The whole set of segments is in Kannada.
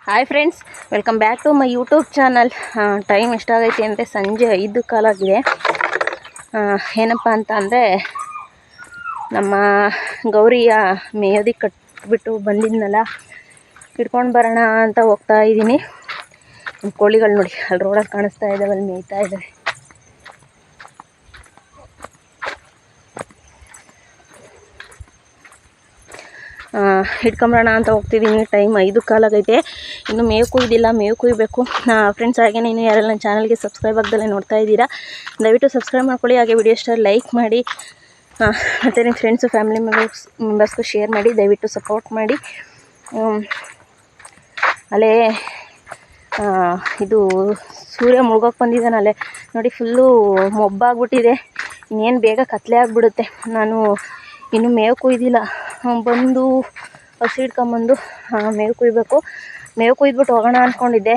Hi friends, welcome back to my YouTube channel. Time ಎಷ್ಟಾಗೈತೆ ಅಂದರೆ ಸಂಜೆ 5 ಕಾಲಾಗಿದೆ. ಏನಪ್ಪ ಅಂತ ಅಂದರೆ ನಮ್ಮ ಗೌರಿಯ ಮೇಯೋದಿಕ್ಕೆ ಕಟ್ಬಿಟ್ಟು ಬಂದಿದ್ನಲ್ಲ, ಹಿಡ್ಕೊಂಡು ಬರೋಣ ಅಂತ ಹೋಗ್ತಾ ಇದ್ದೀನಿ. ಕೋಳಿಗಳು ನೋಡಿ ಅಲ್ಲಿ ರೋಡಲ್ಲಿ ಕಾಣಿಸ್ತಾ ಇದ್ದಾವೆ, ಅಲ್ಲಿ ಮೇಯ್ತಾ ಇದ್ದಾವೆ. ಹಿಡ್ಕೊಂಬರೋಣ ಅಂತ ಹೋಗ್ತಿದ್ದೀನಿ. ಟೈಮ್ 5 ಕಾಲಾಗೈತೆ, ಇನ್ನು ಮೇವು ಕುಯ್ದಿಲ್ಲ, ಮೇವು ಕುಯ್ಬೇಕು ಫ್ರೆಂಡ್ಸ್. ಹಾಗೆ ನೀನು ಯಾರೆಲ್ಲ ನನ್ನ ಚಾನಲ್ಗೆ ಸಬ್ಸ್ಕ್ರೈಬ್ ಆಗ್ದಲ್ಲೇ ನೋಡ್ತಾ ಇದ್ದೀರಾ, ದಯವಿಟ್ಟು ಸಬ್ಸ್ಕ್ರೈಬ್ ಮಾಡ್ಕೊಳ್ಳಿ. ಹಾಗೆ ವಿಡಿಯೋ ಇಷ್ಟ ಲೈಕ್ ಮಾಡಿ, ಮತ್ತು ನಿಮ್ಮ ಫ್ರೆಂಡ್ಸು ಫ್ಯಾಮಿಲಿ ಮೆಂಬರ್ಸ್ಗೂ ಶೇರ್ ಮಾಡಿ, ದಯವಿಟ್ಟು ಸಪೋರ್ಟ್ ಮಾಡಿ. ಅಲ್ಲೇ ಇದು ಸೂರ್ಯ ಮುಳುಗೋಕೆ ಬಂದಿದ್ದಾನಲ್ಲೇ ನೋಡಿ, ಫುಲ್ಲು ಮೊಬ್ಬಾಗ್ಬಿಟ್ಟಿದೆ. ಇನ್ನೇನು ಬೇಗ ಕತ್ಲೆ ಆಗಿಬಿಡುತ್ತೆ. ನಾನು ಇನ್ನು ಮೇವು ಕುಯ್ದಿಲ್ಲ, ಬಂದು ಹಸಿ ಹಿಡ್ಕೊಂಬಂದು ಮೇವು ಕುಯ್ಬೇಕು. ಮೇವು ಕುಯ್ದ್ಬಿಟ್ಟು ಹೋಗೋಣ ಅಂದ್ಕೊಂಡಿದ್ದೆ.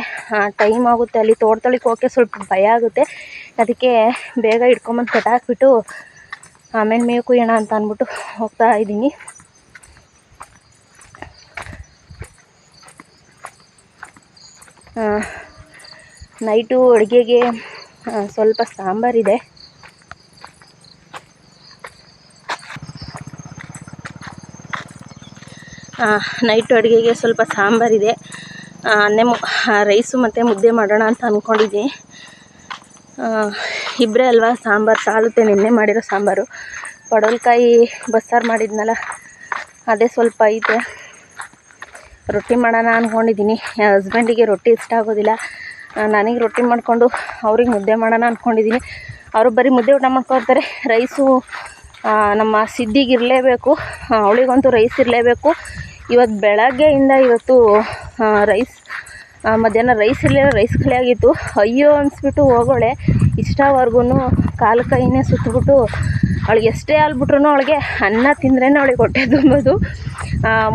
ಟೈಮ್ ಆಗುತ್ತೆ, ಅಲ್ಲಿ ತೋಟದೊಳಗೆ ಹೋಗೋಕ್ಕೆ ಸ್ವಲ್ಪ ಭಯ ಆಗುತ್ತೆ. ಅದಕ್ಕೆ ಬೇಗ ಹಿಡ್ಕೊಂಬಂದು ಕಟ್ಟಾಕ್ಬಿಟ್ಟು ಆಮೇಲೆ ಮೇವು ಕುಯ್ಯೋಣ ಅಂತ ಅಂದ್ಬಿಟ್ಟು ಹೋಗ್ತಾ ಇದ್ದೀನಿ. ನೈಟು ಅಡುಗೆಗೆ ಸ್ವಲ್ಪ ಸಾಂಬಾರಿದೆ. ನೈಟು ಅಡುಗೆಗೆ ಸ್ವಲ್ಪ ಸಾಂಬಾರಿದೆ. ರೈಸು ಮತ್ತು ಮುದ್ದೆ ಮಾಡೋಣ ಅಂತ ಅಂದ್ಕೊಂಡಿದ್ದೀನಿ. ಇಬ್ಬರೇ ಅಲ್ವಾ, ಸಾಂಬಾರು ಸಾಲುತ್ತೆ. ನಿನ್ನೆ ಮಾಡಿರೋ ಸಾಂಬಾರು, ಪಡವಲಕಾಯಿ ಬಸ್ಸಾರು ಮಾಡಿದ್ನಲ್ಲ, ಅದೇ ಸ್ವಲ್ಪ ಐತೆ. ರೊಟ್ಟಿ ಮಾಡೋಣ ಅಂದ್ಕೊಂಡಿದ್ದೀನಿ. ಹಸ್ಬೆಂಡಿಗೆ ರೊಟ್ಟಿ ಇಷ್ಟ ಆಗೋದಿಲ್ಲ, ನನಗೆ ರೊಟ್ಟಿ ಮಾಡಿಕೊಂಡು ಅವ್ರಿಗೆ ಮುದ್ದೆ ಮಾಡೋಣ ಅಂದ್ಕೊಂಡಿದ್ದೀನಿ. ಅವರು ಬರೀ ಮುದ್ದೆ ಊಟ ಮಾಡ್ಕೊಳ್ತಾರೆ. ರೈಸು ನಮ್ಮ ಸಿದ್ಧಿಗೆ ಇರಲೇಬೇಕು, ಅವಳಿಗಂತೂ ರೈಸ್ ಇರಲೇಬೇಕು. ಇವತ್ತು ಬೆಳಗ್ಗೆಯಿಂದ ಇವತ್ತು ರೈಸ್, ಮಧ್ಯಾಹ್ನ ರೈಸ್ ಇರಲಿಲ್ಲ, ರೈಸ್ ಖಾಲಿ ಆಗಿತ್ತು. ಅಯ್ಯೋ ಅನಿಸ್ಬಿಟ್ಟು ಹೋಗೋಳೆ. ಇಷ್ಟವರೆಗೂ ಕಾಲು ಕೈನೇ ಸುತ್ತಬಿಟ್ಟು ಅವಳಿಗೆ ಎಷ್ಟೇ ಹಾಲು ಬಿಟ್ರು ಅವಳಿಗೆ ಅನ್ನ ತಿಂದ್ರೇ ಅವಳಿಗೆ ಹೊಟ್ಟೆ ತುಂಬೋದು.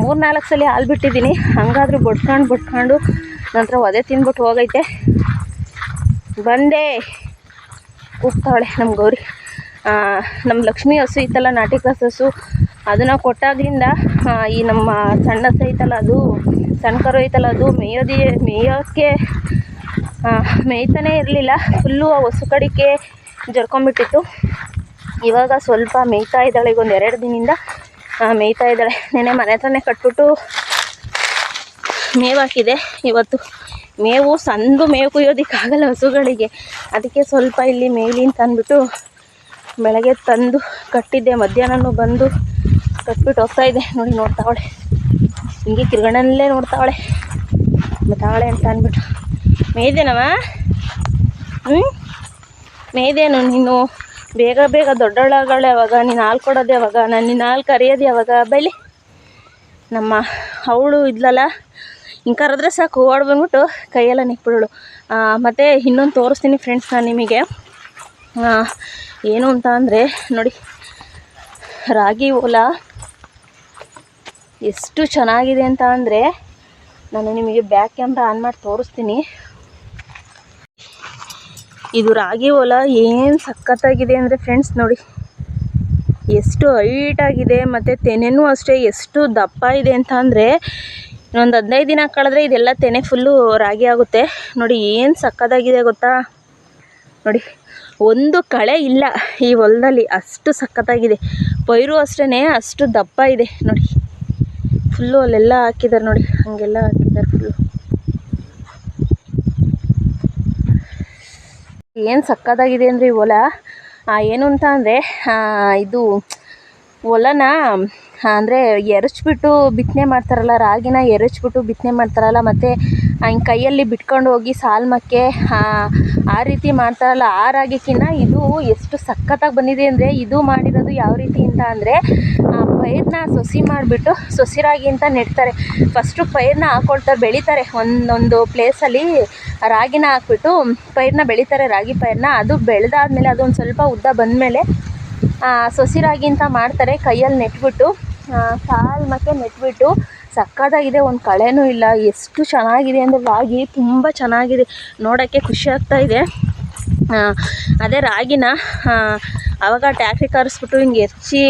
3-4 ಸಲ ಹಾಲು ಬಿಟ್ಟಿದ್ದೀನಿ, ಹಂಗಾದ್ರೂ ಬಡ್ಕೊಂಡು ನಂತರ ಒದೆ ತಿಂದ್ಬಿಟ್ಟು ಹೋಗೈತೆ. ಬಂದೆ ಕೂಗ್ತಾವಳೆ ನಮ್ಮ ಗೌರಿ. ನಮ್ಮ ಲಕ್ಷ್ಮಿ ಹಸು ಇತ್ತಲ್ಲ, ನಾಟಿ ಕ್ರಾಸ್ ಹಸು, ಅದನ್ನು ಕೊಟ್ಟಾಗಲಿಂದ ಈ ನಮ್ಮ ಸಣ್ಣ ಹಸು ಐತಲ್ಲ, ಅದು ಸಣ್ಣ ಕರು ಐತಲ್ಲ, ಅದು ಮೇಯೋಕ್ಕೆ ಮೇಯ್ತಾನೇ ಇರಲಿಲ್ಲ. ಫುಲ್ಲು ಆ ಹಸು ಕಡಿಕೆ ಜರ್ಕೊಂಬಿಟ್ಟಿತ್ತು. ಇವಾಗ ಸ್ವಲ್ಪ ಮೇಯ್ತಾ ಇದ್ದಾಳೆ. ಈಗ ಒಂದು 2 ದಿನದಿಂದ ಮೇಯ್ತಾ ಇದ್ದಾಳೆ. ನೆನ್ನೆ ಮನೆ ಹತ್ರನೇ ಕಟ್ಬಿಟ್ಟು ಮೇವು ಹಾಕಿದೆ. ಇವತ್ತು ಮೇವು ಸಂದು ಮೇವು ಕುಯ್ಯೋದಕ್ಕಾಗಲ್ಲ ಹಸುಗಳಿಗೆ, ಅದಕ್ಕೆ ಸ್ವಲ್ಪ ಇಲ್ಲಿ ಮೇಯ್ಲಿ ಅಂತ ಅಂದ್ಬಿಟ್ಟು ಬೆಳಗ್ಗೆ ತಂದು ಕಟ್ಟಿದ್ದೆ. ಮಧ್ಯಾಹ್ನನೂ ಬಂದು ಕಟ್ಬಿಟ್ಟು ಹೋಗ್ತಾಯಿದ್ದೆ. ನೋಡಿ ನೋಡ್ತಾವಳೆ, ಹಿಂಗೆ ಕಿರ್ಗಣಲ್ಲೇ ನೋಡ್ತಾವಳೆ, ಬರ್ತಾವಳೆ ಅಂತ ಅಂದ್ಬಿಟ್ಟು. ಮೇಯ್ದೇನವ? ಮೇಯ್ದೇನು ನೀನು? ಬೇಗ ಬೇಗ ದೊಡ್ಡೊಳಗಳೇ ಯಾವಾಗ? ನೀನು ಹಾಲು ಕೊಡೋದು ಯಾವಾಗ? ನಾನು ನಿನ್ನ ಹಾಲು ಕರೆಯೋದು ಯಾವಾಗ? ಬೈಲಿ ನಮ್ಮ ಅವಳು ಇದ್ಲಲ್ಲ, ಹಿಂಗೆ ಕರೆದ್ರೆ ಸಾಕು ಓಡಿ ಬಂದ್ಬಿಟ್ಟು ಕೈಯೆಲ್ಲ ನಿಕ್ಬಿಡೋಳು. ಮತ್ತು ಇನ್ನೊಂದು ತೋರಿಸ್ತೀನಿ ಫ್ರೆಂಡ್ಸ್ ನಾನು ನಿಮಗೆ. ಏನು ಅಂತ ಅಂದರೆ ನೋಡಿ, ರಾಗಿ ಹೊಲ ಎಷ್ಟು ಚೆನ್ನಾಗಿದೆ ಅಂತ ಅಂದರೆ, ನಾನು ನಿಮಗೆ ಬ್ಯಾಕ್ ಕ್ಯಾಮ್ರಾ ಆನ್ ಮಾಡಿ ತೋರಿಸ್ತೀನಿ. ಇದು ರಾಗಿ ಹೊಲ ಏನು ಸಖತ್ತಾಗಿದೆ ಅಂದರೆ ಫ್ರೆಂಡ್ಸ್ ನೋಡಿ, ಎಷ್ಟು ಹೈಟಾಗಿದೆ. ಮತ್ತು ತೆನೆನೂ ಅಷ್ಟೇ ಎಷ್ಟು ದಪ್ಪ ಇದೆ ಅಂತ ಅಂದರೆ, ಇನ್ನೊಂದು 15 ದಿನ ಕಳೆದ್ರೆ ಇದೆಲ್ಲ ತೆನೆ ಫುಲ್ಲು ರಾಗಿ ಆಗುತ್ತೆ. ನೋಡಿ ಏನು ಸಖತ್ತಾಗಿದೆ ಗೊತ್ತಾ? ನೋಡಿ, ಒಂದು ಕಳೆ ಇಲ್ಲ ಈ ಹೊಲದಲ್ಲಿ, ಅಷ್ಟು ಸಖತ್ತಾಗಿದೆ. ಪೈರು ಅಷ್ಟೇ ಅಷ್ಟು ದಪ್ಪ ಇದೆ ನೋಡಿ. ಫುಲ್ಲು ಅಲ್ಲೆಲ್ಲ ಹಾಕಿದ್ದಾರೆ ನೋಡಿ, ಹಾಗೆಲ್ಲ ಹಾಕಿದ್ದಾರೆ ಫುಲ್ಲು. ಏನು ಸಖತ್ತಾಗಿದೆ ಅಂದರೆ ಈ ಹೊಲ. ಏನು ಅಂತ ಅಂದರೆ, ಇದು ಹೊಲನ ಅಂದರೆ ಎರಚ್ಬಿಟ್ಟು ಬಿತ್ತನೆ ಮಾಡ್ತಾರಲ್ಲ, ರಾಗಿನ ಎರಚ್ಬಿಟ್ಟು ಬಿತ್ತನೆ ಮಾಡ್ತಾರಲ್ಲ, ಮತ್ತು ಹಿಂಗೆ ಕೈಯಲ್ಲಿ ಬಿಟ್ಕೊಂಡು ಹೋಗಿ ಸಾಲ್ಮಕ್ಕೆ ಆ ರೀತಿ ಮಾಡ್ತಾರಲ್ಲ, ಆ ರಾಗಿಕ್ಕಿಂತ ಇದು ಎಷ್ಟು ಸಖತ್ತಾಗಿ ಬಂದಿದೆ ಅಂದರೆ, ಇದು ಮಾಡಿರೋದು ಯಾವ ರೀತಿ ಅಂತ ಅಂದರೆ, ಪೈರನ್ನ ಸೊಸಿ ಮಾಡಿಬಿಟ್ಟು ಸೊಸಿ ರಾಗಿ ಅಂತ ನೆಡ್ತಾರೆ. ಫಸ್ಟು ಪೈರನ್ನ ಹಾಕ್ಕೊಳ್ತಾರೆ, ಬೆಳೀತಾರೆ. ಒಂದೊಂದು ಪ್ಲೇಸಲ್ಲಿ ರಾಗಿನ ಹಾಕ್ಬಿಟ್ಟು ಪೈರನ್ನ ಬೆಳೀತಾರೆ, ರಾಗಿ ಪೈರನ್ನ. ಅದು ಬೆಳೆದಾದ್ಮೇಲೆ ಅದೊಂದು ಸ್ವಲ್ಪ ಉದ್ದ ಬಂದಮೇಲೆ ಸೊಸಿ ರಾಗಿ ಅಂತ ಮಾಡ್ತಾರೆ, ಕೈಯಲ್ಲಿ ನೆಟ್ಬಿಟ್ಟು ಸಾಲ್ಮಕ್ಕೆ ನೆಟ್ಬಿಟ್ಟು. ಸಕ್ಕತ್ತಾಗಿದೆ, ಒಂದು ಕಳೆನೂ ಇಲ್ಲ. ಎಷ್ಟು ಚೆನ್ನಾಗಿದೆ ಅಂದರೆ ರಾಗಿ ತುಂಬ ಚೆನ್ನಾಗಿದೆ, ನೋಡೋಕ್ಕೆ ಖುಷಿ ಆಗ್ತಾಯಿದೆ. ಅದೇ ರಾಗಿನ ಆವಾಗ ಟ್ಯಾಕ್ಟ್ರಿ ಕರೆಸ್ಬಿಟ್ಟು ಹಿಂಗೆ ಎರಚಿ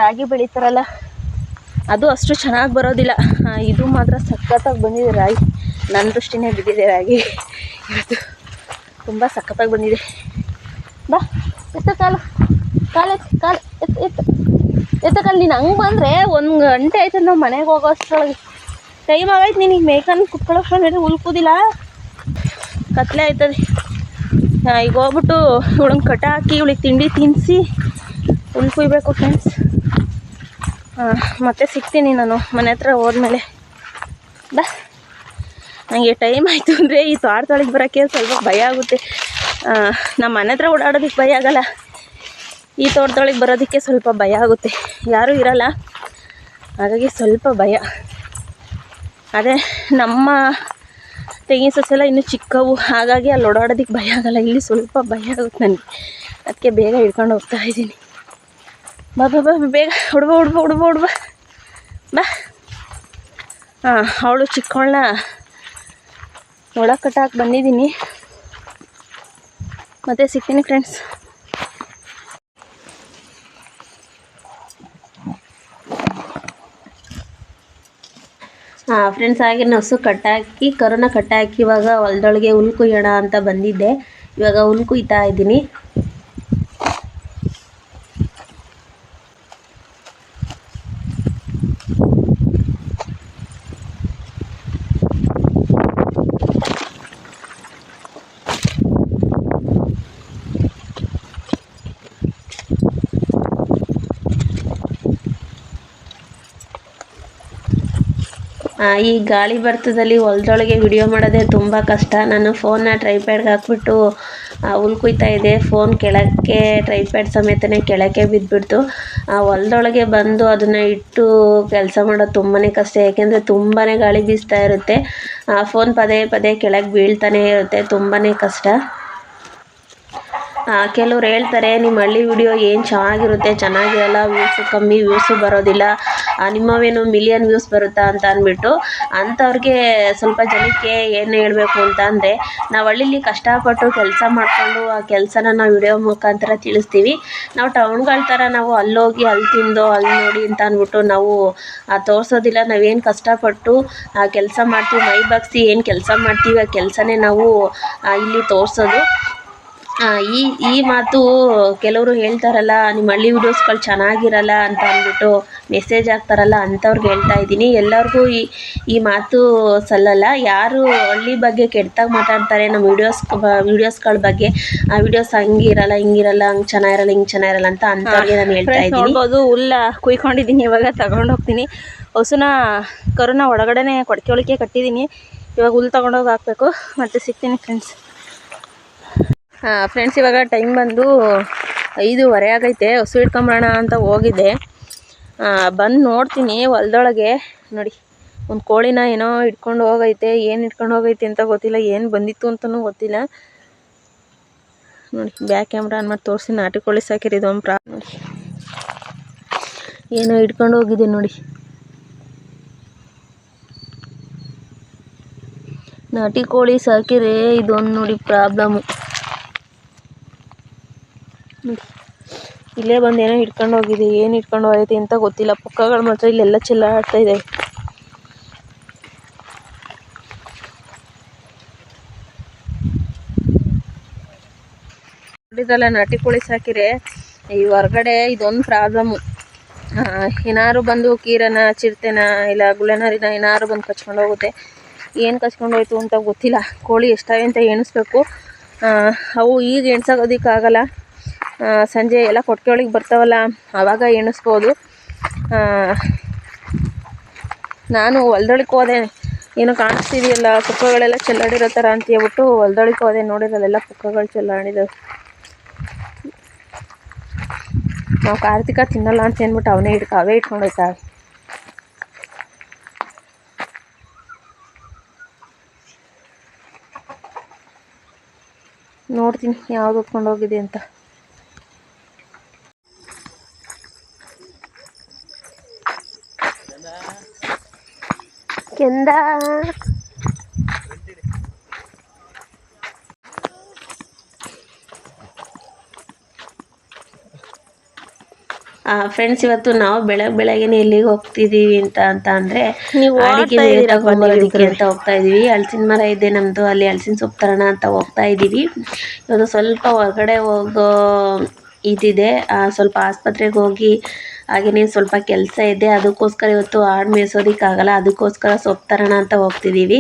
ರಾಗಿ ಬೆಳೀತಾರಲ್ಲ, ಅದು ಅಷ್ಟು ಚೆನ್ನಾಗಿ ಬರೋದಿಲ್ಲ. ಇದು ಮಾತ್ರ ಸಖತ್ತಾಗಿ ಬಂದಿದೆ ರಾಗಿ. ನನ್ನ ದೃಷ್ಟಿನೇ ಬಿದ್ದಿದೆ ರಾಗಿ ಇವತ್ತು, ತುಂಬ ಸಖತ್ತಾಗಿ ಬಂದಿದೆ. ಬಾ ಎತ್ತ ಕಾಲು ಎತ್ತ ಕಾಲು. ನೀನು ಹಂಗೆ ಬಂದರೆ 1 ಗಂಟೆ ಆಯ್ತು ನಾವು ಮನೆಗೆ ಹೋಗೋ ಅಷ್ಟರೊಳಗೆ. ಟೈಮ್ ಆಗೈತೆ. ನೀನು ಈಗ ಮೇಯ್ಕೊಂಡು ಕುತ್ಕೊಳ್ಳೋಷ್ಟು ಉಳ್ಕೋದಿಲ್ಲ, ಕತ್ಲೆ ಆಯ್ತದೆ. ಈಗ ಹೋಗ್ಬಿಟ್ಟು ಇವಳಂಗೆ ಕಟ ಹಾಕಿ ಇವಳಿಗೆ ತಿಂಡಿ ತಿನ್ನಿಸಿ ಉಳ್ಕೊಯ್ಬೇಕು ಫ್ರೆಂಡ್ಸ್. ಮತ್ತೆ ಸಿಗ್ತೀನಿ ನಾನು ಮನೆ ಹತ್ರ ಹೋದ್ಮೇಲೆ. ಬಾ, ನನಗೆ ಟೈಮ್ ಆಯಿತು ಅಂದರೆ ಈ ತೋಟದೊಳಗೆ ಬರೋಕ್ಕೆ ಸ್ವಲ್ಪ ಭಯ ಆಗುತ್ತೆ. ನಮ್ಮ ಮನೆ ಹತ್ರ ಓಡಾಡೋದಕ್ಕೆ ಭಯ ಆಗಲ್ಲ, ಈ ತೋಟದೊಳಗೆ ಬರೋದಕ್ಕೆ ಸ್ವಲ್ಪ ಭಯ ಆಗುತ್ತೆ. ಯಾರೂ ಇರಲ್ಲ, ಹಾಗಾಗಿ ಸ್ವಲ್ಪ ಭಯ. ಅದೇ ನಮ್ಮ ತೆಂಗಿನ ಸೊಸೆಲ್ಲ ಇನ್ನೂ ಚಿಕ್ಕವು, ಹಾಗಾಗಿ ಅಲ್ಲಿ ಓಡಾಡೋದಕ್ಕೆ ಭಯ ಆಗಲ್ಲ. ಇಲ್ಲಿ ಸ್ವಲ್ಪ ಭಯ ಆಗುತ್ತೆ ನನಗೆ, ಅದಕ್ಕೆ ಬೇಗ ಹಿಡ್ಕೊಂಡು ಹೋಗ್ತಾ ಇದ್ದೀನಿ. ಬಾ ಬಾ ಬಾ ಬೇಗ ಹುಡುಗ ಬಾ. ಅವಳು ಚಿಕ್ಕವಳನ್ನ ಒಳಗೆ ಕಟ್ಟಾಕಿ ಬಂದಿದ್ದೀನಿ. ಮತ್ತೆ ಸಿಗ್ತೀನಿ ಫ್ರೆಂಡ್ಸ್. ಫ್ರೆಂಡ್ಸ್, ಹಾಗೆ ನಸು ಕಟ್ಟಾಕಿ ಕರುನ ಕಟ್ಟಾಕಿ ಇವಾಗ ಹೊಲದೊಳಗೆ ಹುಲ್ ಕುಯ್ಯೋಣ ಅಂತ ಬಂದಿದ್ದೆ. ಇವಾಗ ಹುಲ್ ಕುಯ್ತಾ ಇದ್ದೀನಿ. ಈ ಗಾಳಿ ಬರ್ತದಲ್ಲಿ ಹೊಲದೊಳಗೆ ವಿಡಿಯೋ ಮಾಡೋದೇ ತುಂಬ ಕಷ್ಟ. ನಾನು ಫೋನ್ನ ಟ್ರೈಪ್ಯಾಡ್ಗೆ ಹಾಕ್ಬಿಟ್ಟು ಹುಲ್ ಕುಯ್ತಾ ಇದ್ದೆ. ಫೋನ್ ಕೆಳಕ್ಕೆ ಟ್ರೈಪ್ಯಾಡ್ ಸಮೇತನೇ ಕೆಳಕ್ಕೆ ಬಿದ್ದುಬಿಡ್ತು. ಹೊಲದೊಳಗೆ ಬಂದು ಅದನ್ನು ಇಟ್ಟು ಕೆಲಸ ಮಾಡೋದು ತುಂಬಾ ಕಷ್ಟ, ಏಕೆಂದರೆ ತುಂಬಾ ಗಾಳಿ ಬೀಸ್ತಾ ಇರುತ್ತೆ. ಫೋನ್ ಪದೇ ಪದೇ ಕೆಳಗೆ ಬೀಳ್ತಾನೆ ಇರುತ್ತೆ, ತುಂಬಾ ಕಷ್ಟ. ಕೆಲವ್ರು ಹೇಳ್ತಾರೆ ನಿಮ್ಮ ಹಳ್ಳಿ ವಿಡಿಯೋ ಏನು ಚೆನ್ನಾಗಿರಲ್ಲ, ಕಮ್ಮಿ ವ್ಯೂಸು ಬರೋದಿಲ್ಲ, ನಿಮ್ಮವೇನು ಮಿಲಿಯನ್ ವ್ಯೂಸ್ ಬರುತ್ತಾ ಅಂತ ಅಂದ್ಬಿಟ್ಟು. ಅಂಥವ್ರಿಗೆ ಸ್ವಲ್ಪ ಜನಕ್ಕೆ ಏನು ಹೇಳಬೇಕು ಅಂತ ಅಂದರೆ, ನಾವು ಹಳ್ಳಿಲಿ ಕಷ್ಟಪಟ್ಟು ಕೆಲಸ ಮಾಡಿಕೊಂಡು ಆ ಕೆಲಸನ ನಾವು ವಿಡಿಯೋ ಮುಖಾಂತರ ತಿಳಿಸ್ತೀವಿ. ನಾವು ಟೌನ್ಗಳ ಥರ ನಾವು ಅಲ್ಲೋಗಿ ಅಲ್ಲಿ ತಿಂದೋ ಅಲ್ಲಿ ನೋಡಿ ಅಂತ ಅಂದ್ಬಿಟ್ಟು ನಾವು ತೋರಿಸೋದಿಲ್ಲ. ನಾವೇನು ಕಷ್ಟಪಟ್ಟು ಕೆಲಸ ಮಾಡ್ತೀವಿ, ಮೈ ಬಗ್ಸಿ ಏನು ಕೆಲಸ ಮಾಡ್ತೀವಿ ಆ ಕೆಲಸನೇ ನಾವು ಇಲ್ಲಿ ತೋರಿಸೋದು. ಈ ಮಾತು ಕೆಲವರು ಹೇಳ್ತಾರಲ್ಲ, ನಿಮ್ಮ ಹಳ್ಳಿ ವಿಡಿಯೋಸ್ಗಳು ಚೆನ್ನಾಗಿರಲ್ಲ ಅಂತ ಅಂದ್ಬಿಟ್ಟು ಮೆಸೇಜ್ ಹಾಕ್ತಾರಲ್ಲ, ಅಂಥವ್ರಿಗೆ ಹೇಳ್ತಾ ಇದ್ದೀನಿ. ಎಲ್ಲರಿಗೂ ಈ ಮಾತು ಸಲ್ಲಲ್ಲ. ಯಾರು ಹಳ್ಳಿ ಬಗ್ಗೆ ಕೆಟ್ಟದಾಗಿ ಮಾತಾಡ್ತಾರೆ ನಮ್ಮ ವಿಡಿಯೋಸ್ಗಳ ಬಗ್ಗೆ, ಆ ವಿಡಿಯೋಸ್ ಹಂಗಿರಲ್ಲ ಹಿಂಗಿರಲ್ಲ, ಹಂಗೆ ಚೆನ್ನಾಗಿರಲ್ಲ ಹಿಂಗೆ ಚೆನ್ನಾಗಿರಲ್ಲ ಅಂತ ಅಂಥವ್ರಿಗೆ ನಾನು ಹೇಳ್ತಾ ಇದ್ದೀನಿ. ನೋಡ್ಬೋದು, ಹುಲ್ಲ ಕುಯ್ಕೊಂಡಿದ್ದೀನಿ, ಇವಾಗ ತಗೊಂಡೋಗ್ತೀನಿ. ಹಸುನ ಕರುನ ಒಳಗಡೆನೆ ಕೊಡಕೆ ಒಳಗೆ ಕಟ್ಟಿದ್ದೀನಿ. ಇವಾಗ ಹುಲ್ಲು ತಗೊಂಡೋಗಿ ಹಾಕಬೇಕು. ಮತ್ತೆ ಸಿಗ್ತೀನಿ ಫ್ರೆಂಡ್ಸ್. ಫ್ರೆಂಡ್ಸ್, ಇವಾಗ ಟೈಮ್ ಬಂದು 5:15 ಆಗೈತೆ. ಹಸು ಇಟ್ಕೊಂಬರೋಣ ಅಂತ ಹೋಗಿದ್ದೆ. ಬಂದು ನೋಡ್ತೀನಿ ಹೊಲದೊಳಗೆ ನೋಡಿ ಒಂದು ಕೋಳಿನ ಏನೋ ಇಟ್ಕೊಂಡು ಹೋಗೈತೆ. ಏನು ಇಟ್ಕೊಂಡು ಹೋಗೈತೆ ಅಂತ ಗೊತ್ತಿಲ್ಲ, ಏನು ಬಂದಿತ್ತು ಅಂತಲೂ ಗೊತ್ತಿಲ್ಲ. ನೋಡಿ ಬ್ಯಾಕ್ ಕ್ಯಾಮ್ರಾ ಆನ್ ಮಾಡಿ ತೋರಿಸಿ. ನಾಟಿ ಕೋಳಿ ಸಾಕಿರಿದು ಒಂದು ನೋಡಿ, ಏನೋ ಇಟ್ಕೊಂಡು ಹೋಗಿದೆ ನೋಡಿ. ನಾಟಿ ಕೋಳಿ ಸಾಕಿರೆ ಇದೊಂದು ನೋಡಿ ಪ್ರಾಬ್ಲಮ್ಮು. ಇಲ್ಲೇ ಬಂದು ಏನೋ ಇಟ್ಕೊಂಡು ಹೋಗಿದೆ, ಏನು ಇಟ್ಕೊಂಡು ಹೋಗೈತೆ ಅಂತ ಗೊತ್ತಿಲ್ಲ. ಪುಕ್ಕಗಳು ಮಾತ್ರ ಇಲ್ಲೆಲ್ಲ ಚೆಲ್ಲಾಡ್ತಾ ಇದೆ. ನೋಡಿದ್ರಲ್ಲ, ನಾಟಿ ಕೋಳಿ ಸಾಕಿರೆ ಈ ಹೊರಗಡೆ ಇದೊಂದು ಪ್ರಾಬ್ಲಮ್ಮು. ಏನಾರು ಬಂದು ಕೀರನ ಚಿರತೆನ ಇಲ್ಲ ಗುಳೆನರಿನ ಏನಾರು ಬಂದು ಕಚ್ಕೊಂಡು ಹೋಗುತ್ತೆ. ಏನು ಕಚ್ಕೊಂಡು ಹೋಯ್ತು ಅಂತ ಗೊತ್ತಿಲ್ಲ. ಕೋಳಿ ಎಷ್ಟಾವೆ ಅಂತ ಎಣಿಸ್ಬೇಕು. ಅವು ಈಗ ಎಣ್ಸೋದಕ್ಕಾಗಲ್ಲ. ಸಂಜೆ ಎಲ್ಲ ಕೊಟ್ಟಿಗೆ ಒಳಗೆ ಬರ್ತಾವಲ್ಲ, ಆವಾಗ ಎಣಿಸ್ಬೋದು. ನಾನು ಹೊಲ್ದೊಳಗೆ ಹೋದೆ, ಏನೋ ಕಾಣಿಸ್ತಿದೆಯಲ್ಲ ಪುಕ್ಕಗಳೆಲ್ಲ ಚೆಲ್ಲಾಡಿರೋ ಥರ ಅಂತ ಹೇಳ್ಬಿಟ್ಟು ಹೊಲ್ದೊಳಗೆ ಹೋದೆ. ನೋಡಿರಲ್ಲೆಲ್ಲ ಪುಕ್ಕಗಳು ಚೆಲ್ಲಾಡಿದವು. ನಾವು ಕಾರ್ತಿಕ ತಿನ್ನಲ್ಲ ಅಂತ ಅಂದ್ಬಿಟ್ಟು ಅವೇ ಇಟ್ಕೊಂಡು ಹೋಯ್ತಾವೆ. ನೋಡ್ತೀನಿ ಯಾವ್ದು ಹೊತ್ಕೊಂಡು ಹೋಗಿದೆ ಅಂತ. ಕೆಂದ ಫ್ರೆಂಡ್ಸ್, ಇವತ್ತು ನಾವು ಬೆಳಗ್ಗೆನೆ ಎಲ್ಲಿಗೆ ಹೋಗ್ತಿದ್ದೀವಿ ಅಂತ ಅಂದರೆ ನೀವು ಅಡಿಕೆ ಓಡ್ತಾ ಬೇರೆ ಇದ್ದೀರಪ್ಪ ತಗೊಂಬರೋದಕ್ಕೆ ನೀವಿಬ್ರು. ಅಂತ ಹೋಗ್ತಾ ಇದ್ದೀವಿ. ಹಲಸಿನ ಮರ ಇದೆ ನಮ್ಮದು, ಅಲ್ಲಿ ಹಲಸಿನ ಸೊಪ್ಪು ತರೋಣ ಅಂತ ಹೋಗ್ತಾ ಇದ್ದೀವಿ. ಇವತ್ತು ಸ್ವಲ್ಪ ಹೊರಗಡೆ ಹೋಗೋ ಇದಿದೆ, ಸ್ವಲ್ಪ ಆಸ್ಪತ್ರೆಗೆ ಹೋಗಿ ಹಾಗೆಯೇ ಸ್ವಲ್ಪ ಕೆಲಸ ಇದೆ. ಅದಕ್ಕೋಸ್ಕರ ಇವತ್ತು ಆಡು ಮೇಯಿಸೋದಕ್ಕಾಗಲ್ಲ, ಅದಕ್ಕೋಸ್ಕರ ಸೊಪ್ಪು ತರೋಣ ಅಂತ ಹೋಗ್ತಿದ್ದೀವಿ.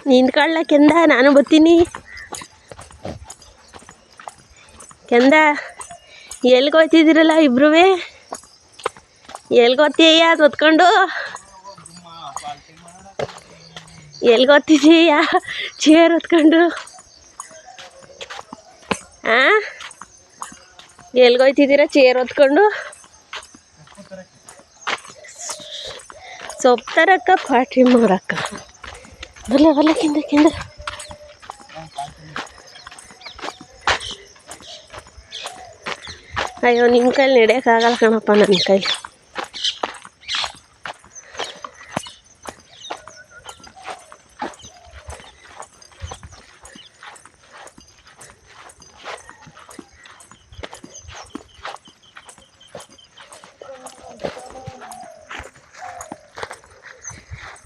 ನಿಂತ್ಕೊಳ್ಳ ಕೆಂದ, ನಾನು ಬರ್ತೀನಿ. ಕೆಂದ, ಎಲ್ಗೋಯ್ತಿದ್ದೀರಲ್ಲ ಇಬ್ರೂ? ಎಲ್ಗೋತೀಯ ಹೊತ್ಕೊಂಡು? ಎಲ್ಗೋತಿದ್ದೀಯ ಚೇರ್ ಹೊತ್ಕೊಂಡು? ಎಲ್ಗೋಯ್ತಿದ್ದೀರ ಚೇರ್ ಹೊತ್ಕೊಂಡು? ಸೊಪ್ಪು ತರಕ್ಕ ಪಾಟಿ ಮಾರಕ್ಕ. ಬಲ್ಲ ಕೆಂದ ಕೆಂದ. ಅಯ್ಯೋ, ನಿಮ್ಮ ಕೈಲಿ ನಡೆಯೋಕ್ಕಾಗಲ್ಲ ಕಣಪ್ಪ, ನನ್ನ ಕೈಲಿ.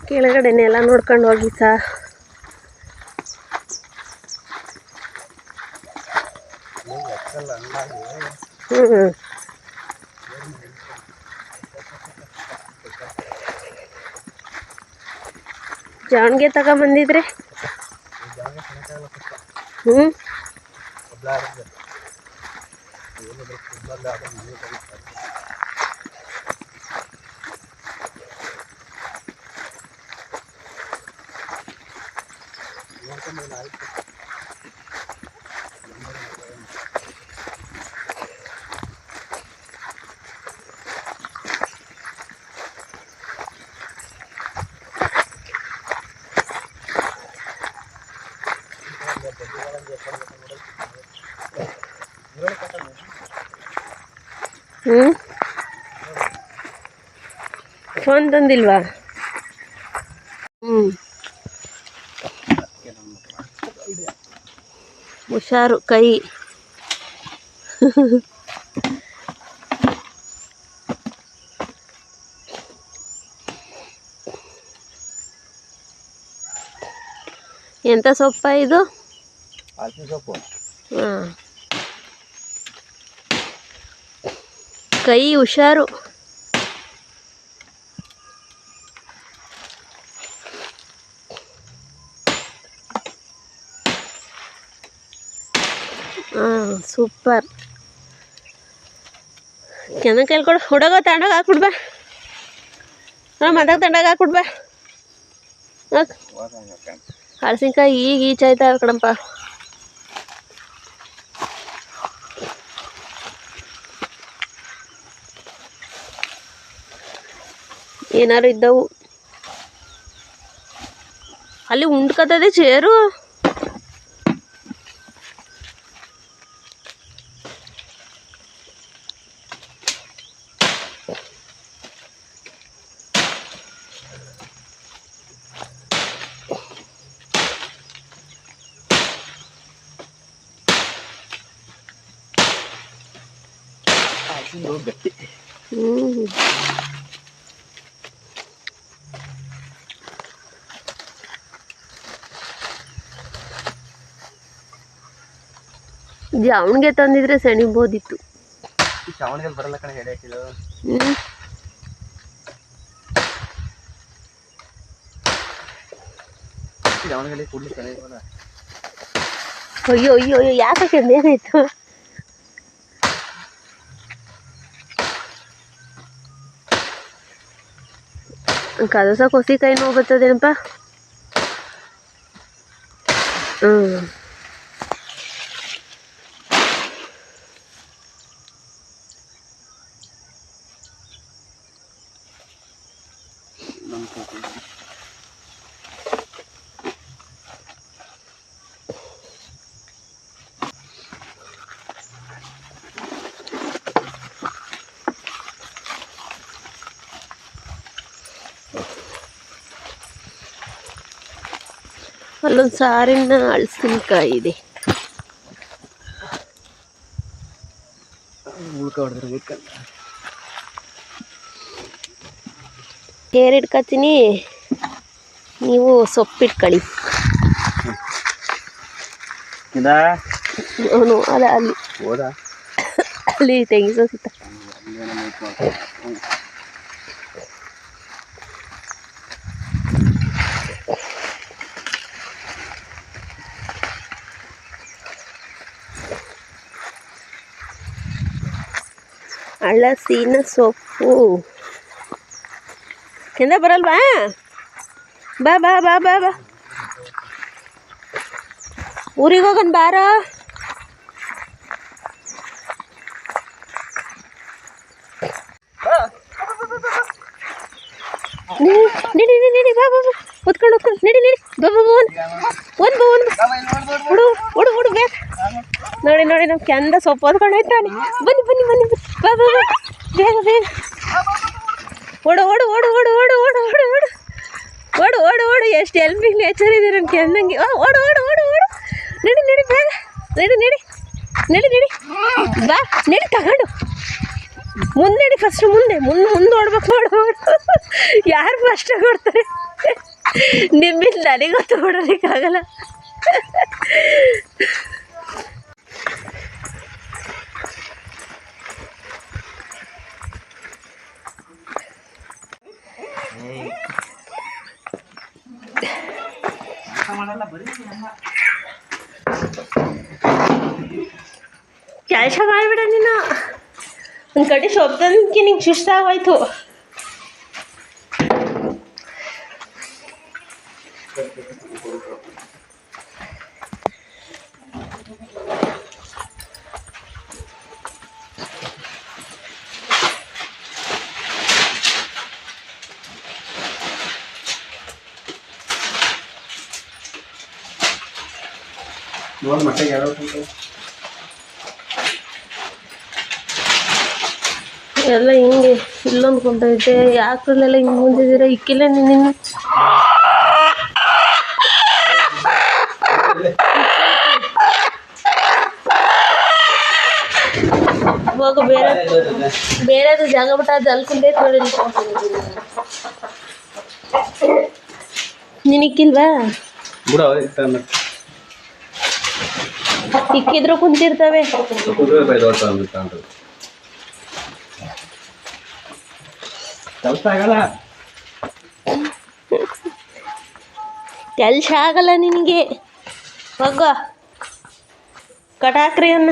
ಕೆಳಗಡೆನೆಲ್ಲ ನೋಡ್ಕೊಂಡು ಹೋಗಿ ಸಾ. ಜಾನ್ಗೆ ತಗೊಂಬಂದಿದ್ರೆ ಫೋನ್ ತಂದಿಲ್ವಾ? ಹುಷಾರು ಕೈ. ಎಂತ ಸೊಪ್ಪ ಇದು? ಹಾಂ, ಕೈ ಹುಷಾರು. ಹಾಂ, ಸೂಪರ್. ಕೆಂದ ಕೇಳ್ಕೊಡು, ಹುಡುಗ ತಗೊಂಡೋಗಿ ಹಾಕ್ಬಿಡ್ಬಾ. ಮದಾಗ ತಗೊಂಡೋಗಿ ಹಾಕ್ಬಿಡ್ಬಾ. ಹಳಸಿನ್ಕಾಯಿ ಈಗ ಈಚಾಯ್ತಾವೆ ಕಣಪ್ಪ. ಏನಾರು ಇದ್ದವು ಅಲ್ಲಿ ಉಂಡ್ಕತ್ತದೆ ಚೇರು. ಗಟ್ಟಿ. ಜಾವಣಿಗೆ ತಂದಿದ್ರೆ ಸೆಣಿಬೋದಿತ್ತು. ಚಾವಣಿಗೆ ಬರಲ್ಲ ಕಣೆ, ಎಡೆ ಹಾಕಿದ್ದು. ಚಾವಣಿಗೆ ಕೂಡ್ಲಿ ಕಣೆ. ಅಯ್ಯೋ ಅಯ್ಯೋ ಅಯ್ಯೋ, ಯಾಕೆ ಏನಾಯ್ತು? ಕದಸ ಕೊಸಿ ಕೈ ನೋವು ಬರ್ತದೇನಪ್ಪ. ಅಲ್ಲೊಂದು ಸಾರಿನ ಹಳಸಿನಕಾಯಿ ಇದೆ. ಏರ್ ಇಟ್ಕೊತೀನಿ, ನೀವು ಸೊಪ್ಪಿಟ್ಕೊಳ್ಳಿ. ಅವನು ಅಲ್ಲ ಅಲ್ಲಿ ಅಲ್ಲಿ ತೆಗಿಸೋ ಸಿತ. ಹಳಸಿನ ಸೊಪ್ಪು ಕೆಂದ ಬರಲ್ವಾ? ಬಾ ಬಾ ಬಾ ಬಾ ಬಾ, ಊರಿಗೆ ಹೋಗೋಣ ಬಾರ. ನಡಿ ನಡಿ ನಡಿ, ಬಾ ಬಾ ಬಾ, ಹೊತ್ಕೊಂಡು ನಡಿ ನಡಿ, ಬಾ ಬಾ ಬಾ, ಒಂದು ಹುಡು ಹುಡು ಹುಡು ಬೇಕು. ನೋಡಿ ನೋಡಿ, ನಾವು ಕೆಂದ ಸೊಪ್ಪು ಹೊತ್ಕೊಂಡು ಹೋಯ್ತಾನೆ. ಬನ್ನಿ ಬನ್ನಿ ಬನ್ನಿ, ಬಾ ಬಾ ಬಾ, ಬೇಗ ಬೇಗ ಓಡು ಓಡು ಓಡು ಓಡು ಓಡು ಓಡು ಓಡು ಓಡು ಓಡು ಓಡು ಓಡು. ಎಷ್ಟು ಹೆಲ್ಪಿಂಗ್ ನೇಚರ್ ಇದೆ ನನ್ನ ಕೆಂದಂಗೆ. ಓಡು ಓಡು ಓಡು ಓಡು, ನಡಿ ನಡಿ ಬೇಗ, ನಡಿ ನಡಿ ನಡಿ ನಡಿ, ಬಾ ನಡಿ ತಗೊಂಡು ಮುಂದೆ ನಡಿ. ಫಸ್ಟ್ ಮುಂದೆ ಮುಂದೆ ಮುಂದೆ ಓಡ್ಬೇಕು. ಓಡು, ಯಾರು ಫಸ್ಟ್ ಕೊಡ್ತಾರೆ ನಿಮ್ಮಿಂದ ನನಗೊತ್ತು ಓಡೋದಕ್ಕಾಗಲ್ಲ. ಕೆಲಸ ಮಾಡಿಬಿಡ ನೀನು. ಒಂದು ಕಡೆ ಶಬ್ದಕ್ಕೆ ನಿಂಗೆ ಸುಸ್ತಾಗೋಯ್ತು. ಎಲ್ಲ ಹಿಂಗೆ ಇಲ್ಲೊಂದು ಕುಂತೈತೆ. ಯಾಕಲ್ಲೆಲ್ಲ ಹಿಂಗೆ ಮುಂದಿದ್ದೀರ? ಇಕ್ಕಿಲ್ಲ ನೀನು. ಹೋಗು, ಬೇರೆದು ಜಾಗ ಬಿಟ್ಟ ಅದು ಅಲ್ಲಿ ಕುಂತೈತೆ ನೋಡಿ. ನೀನು ಇಕ್ಕಿಲ್ವಾ? ಇಕ್ಕಿದ್ರು ಕುಂತಿರ್ತವೆ. ಕೆಲಸ ಆಗಲ್ಲ ನಿನಗೆ. ಹೋಗೋ ಕಟಾಕ್ರಿ ಅನ್ನ.